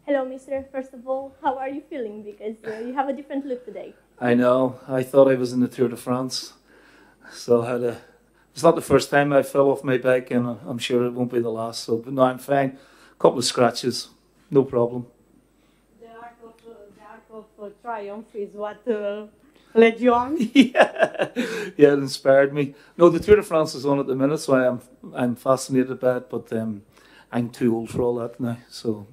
Hello, mister. First of all, how are you feeling? Because you have a different look today. I know. I thought I was in the Tour de France, so I had a. It's not the first time I fell off my bike, and I'm sure it won't be the last. So, but no, I'm fine. Couple of scratches, no problem. The art of triumph is what led you on. Yeah, yeah, it inspired me. No, the Tour de France is on at the minute, so I'm fascinated by it. But I'm too old for all that now. So,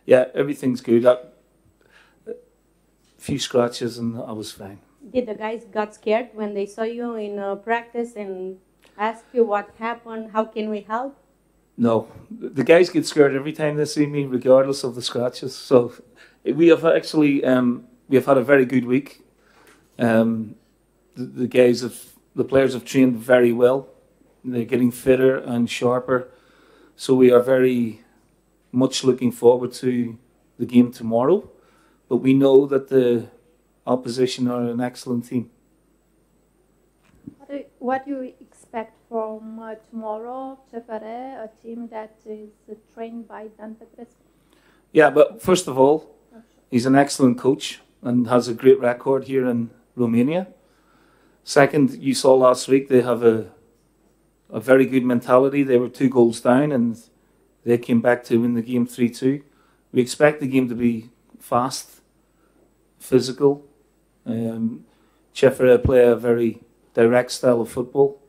yeah, everything's good. A few scratches, and I was fine. Did the guys got scared when they saw you in practice and asked you what happened? How can we help? No, the guys get scared every time they see me, regardless of the scratches. So we have actually we have had a very good week. The players have trained very well. They're getting fitter and sharper. So we are very much looking forward to the game tomorrow. But we know that the opposition are an excellent team. What do you expect from tomorrow, CFR, a team that is trained by Dan Petrescu? Yeah, but first of all, he's an excellent coach and has a great record here in Romania. Second, you saw last week they have a very good mentality. They were 2 goals down and they came back to win the game 3-2. We expect the game to be fast, physical. CFR play a very direct style of football.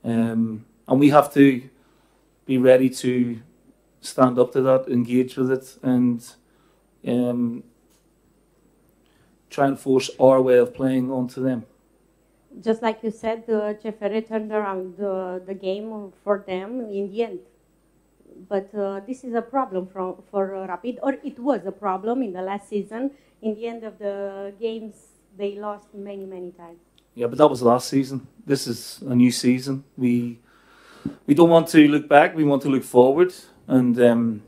And we have to be ready to stand up to that, engage with it, and try and force our way of playing onto them. Just like you said, the CFR turned around the game for them in the end. But this is a problem for Rapid, or it was a problem in the last season. In the end of the games, they lost many, many times. Yeah, but that was last season. This is a new season. We don't want to look back. We want to look forward. And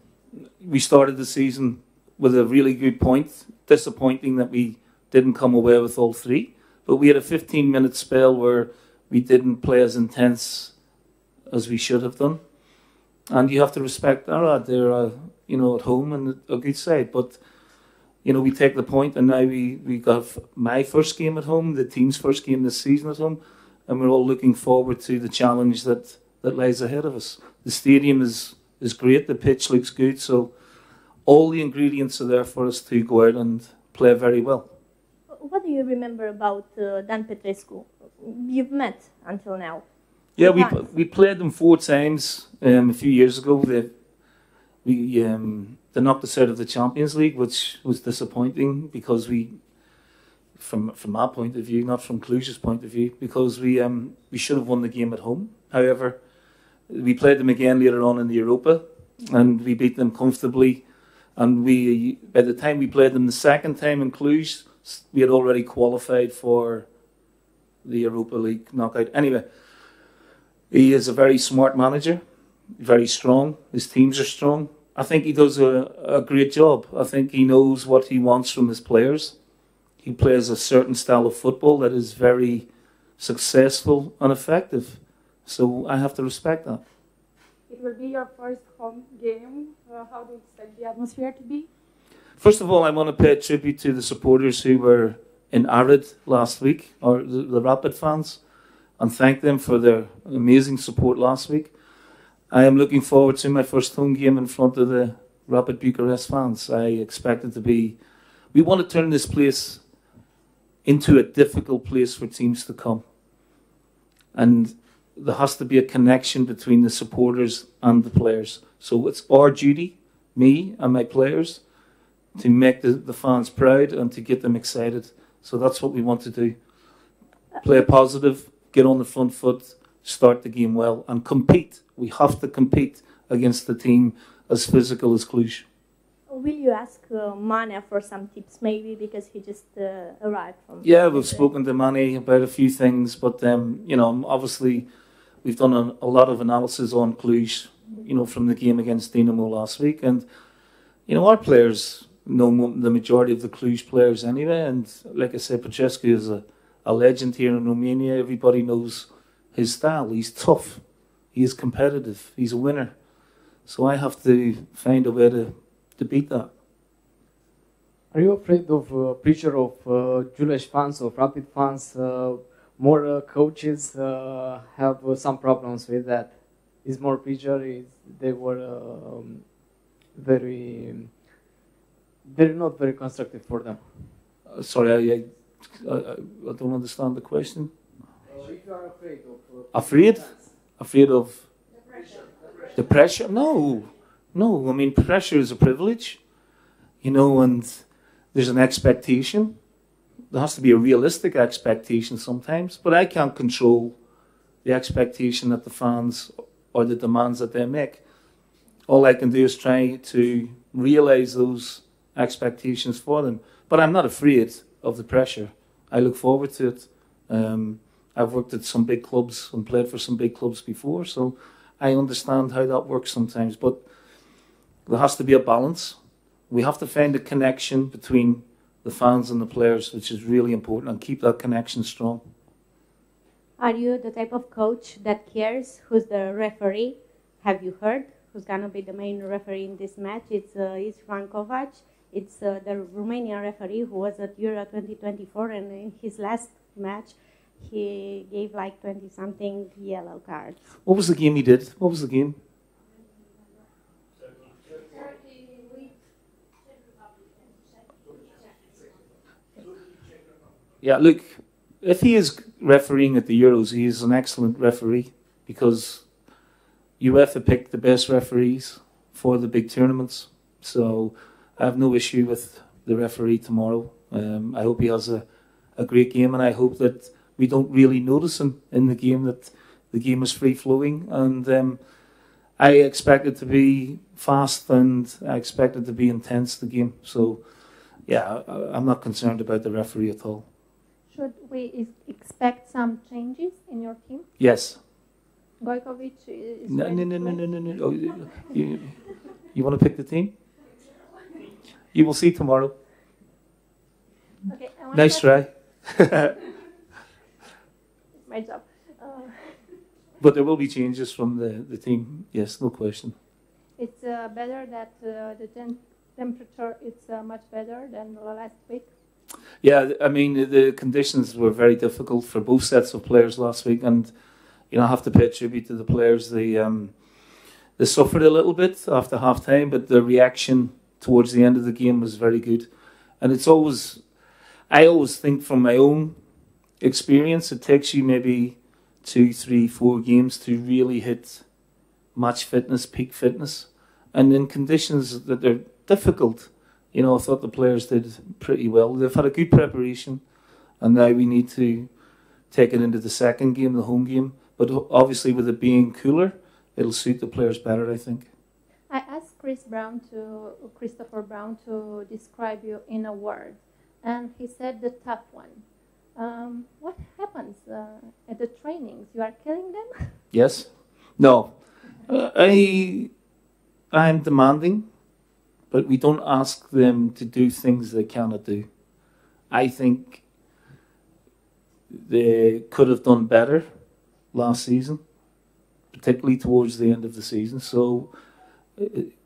we started the season with a really good point. Disappointing that we didn't come away with all 3. But we had a 15-minute spell where we didn't play as intense as we should have done. And you have to respect Arad. They're at home and a good side. But we take the point, and now we got my first game at home, the team's first game this season at home, and we're all looking forward to the challenge that lies ahead of us. The stadium is great, the pitch looks good, so all the ingredients are there for us to go out and play very well. What do you remember about Dan Petrescu? You've met until now. Yeah, we played them 4 times a few years ago. They knocked us out of the Champions League, which was disappointing because from our point of view, not from Cluj's point of view, because we should have won the game at home. However, we played them again later on in the Europa, and we beat them comfortably. And by the time we played them the second time in Cluj, we had already qualified for the Europa League knockout. Anyway, he is a very smart manager, very strong. His teams are strong. I think he does a great job. I think he knows what he wants from his players. He plays a certain style of football that is very successful and effective. So I have to respect that. It will be your first home game. How do you expect the atmosphere to be? First of all, I want to pay a tribute to the supporters who were in Arid last week, or the Rapid fans, and thank them for their amazing support last week. I am looking forward to my first home game in front of the Rapid Bucuresti fans. I expect it to be... We want to turn this place into a difficult place for teams to come. And there has to be a connection between the supporters and the players. So it's our duty, me and my players, to make the fans proud and to get them excited. So that's what we want to do. Play positive, get on the front foot, start the game well, and compete. We have to compete against the team as physical as Cluj. Will you ask Mane for some tips, maybe, because he just arrived from... Yeah, we've spoken to Mane about a few things, but, obviously we've done a lot of analysis on Cluj, from the game against Dinamo last week, and, our players know the majority of the Cluj players anyway, and like I said, Bucuresti is a legend here in Romania. Everybody knows his style. He's tough. He is competitive. He's a winner. So I have to find a way to beat that. Are you afraid of pressure of Giulesti fans, of Rapid fans? More coaches have some problems with that. Is more pressure? They were very, they're not very constructive for them. Sorry, I don't understand the question. If you are afraid of Afraid? Afraid of the pressure? No, no. I mean, pressure is a privilege, you know, and there's an expectation. There has to be a realistic expectation sometimes, but I can't control the expectation that the fans or the demands that they make. All I can do is try to realise those expectations for them. But I'm not afraid of the pressure. I look forward to it. I've worked at some big clubs and played for some big clubs before, so I understand how that works sometimes. But there has to be a balance. We have to find a connection between the fans and the players, which is really important, and keep that connection strong. Are you the type of coach that cares who's the referee? Have you heard who's going to be the main referee in this match? It's Istvan Kovac. It's the Romanian referee who was at Euro 2024, and in his last match, he gave like 20-something yellow cards. What was the game he did? What was the game? Yeah, look, if he is refereeing at the Euros, he is an excellent referee because UEFA picked the best referees for the big tournaments. So I have no issue with the referee tomorrow. I hope he has a great game, and I hope that we don't really notice him in the game, that the game is free-flowing. And I expect it to be fast, and I expect it to be intense, the game. So, yeah, I'm not concerned about the referee at all. Should we expect some changes in your team? Yes. Gojkovic is No. Oh, you want to pick the team? You will see tomorrow. Okay, Nice try. My job. But there will be changes from the team. Yes, no question. It's better that the temperature is much better than the last week. Yeah, I mean, the conditions were very difficult for both sets of players last week, and you know, I have to pay tribute to the players. They suffered a little bit after half time, but the reaction towards the end of the game was very good. And I always think from my own experience, it takes you maybe 2, 3, 4 games to really hit match fitness, peak fitness. And in conditions that are difficult, you know, I thought the players did pretty well. They've had a good preparation, and now we need to take it into the second game, the home game. But obviously with it being cooler, it'll suit the players better, I think. I asked Christopher Brown to describe you in a word, and he said the tough one. What happens at the trainings? You are killing them? Yes. No. I'm demanding, but we don't ask them to do things they cannot do. I think they could have done better last season, particularly towards the end of the season. So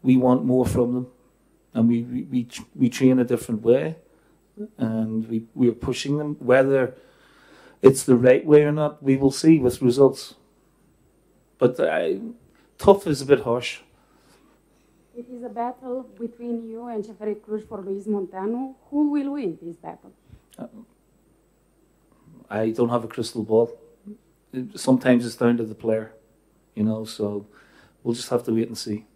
we want more from them, and we train a different way, and we're pushing them. Whether it's the right way or not, we will see with results. But tough is a bit harsh. It is a battle between you and CFR Cluj for Luis Monteanu. Who will win this battle? I don't have a crystal ball. Sometimes it's down to the player, you know, so we'll just have to wait and see.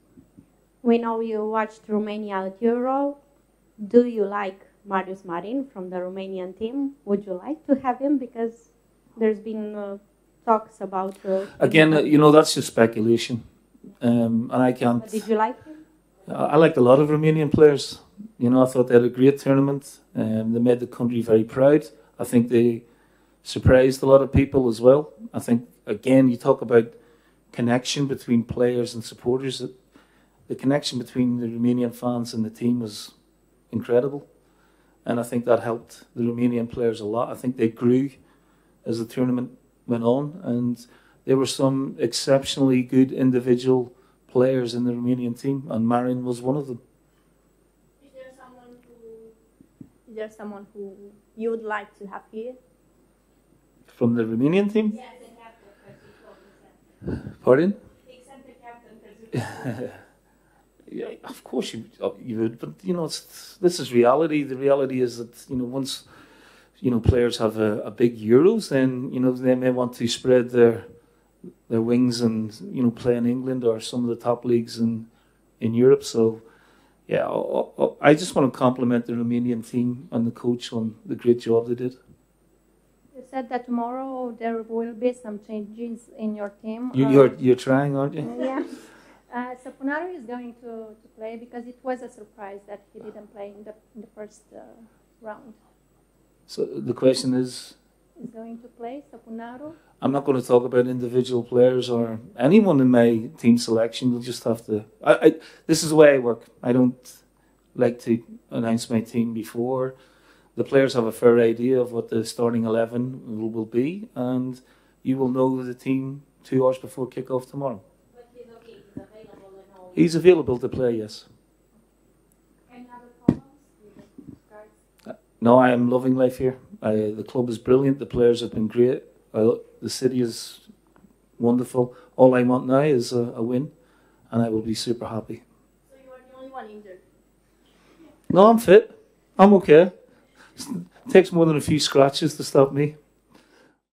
We know you watched Romania at Euro. Do you like Marius Marin from the Romanian team? Would you like to have him? Because there's been talks about... Again, you know, that's just speculation. And I can't... But did you like him? I liked a lot of Romanian players. You know, I thought they had a great tournament. They made the country very proud. I think they surprised a lot of people as well. I think, again, you talk about connection between players and supporters. The connection between the Romanian fans and the team was incredible. And I think that helped the Romanian players a lot. I think they grew as the tournament went on. And there were some exceptionally good individual players in the Romanian team. And Marin was one of them. Is there someone who Is there someone who you would like to have here? From the Romanian team? Yes, the captain. Pardon? Except the captain. Yeah, of course you would, but you know this is reality. The reality is that once players have a big Euros, then they may want to spread their wings and play in England or some of the top leagues in Europe. So yeah, I just want to compliment the Romanian team and the coach on the great job they did. You said that tomorrow there will be some changes in your team. You're trying, aren't you? Yeah. Sapunaru is going to play because it was a surprise that he didn't play in the first round. So the question is going to play Sapunaru? I'm not going to talk about individual players or anyone in my team selection. We'll just have to. This is the way I work. I don't like to announce my team before. The players have a fair idea of what the starting 11 will be, and you will know the team 2 hours before kickoff tomorrow. But he's okay. He's available and all. He's available to play, yes. Any other problems with the guys? No, I am loving life here. The club is brilliant. The players have been great. The city is wonderful. All I want now is a win, and I will be super happy. So you are the only one injured? No, I'm fit. I'm okay. It takes more than a few scratches to stop me.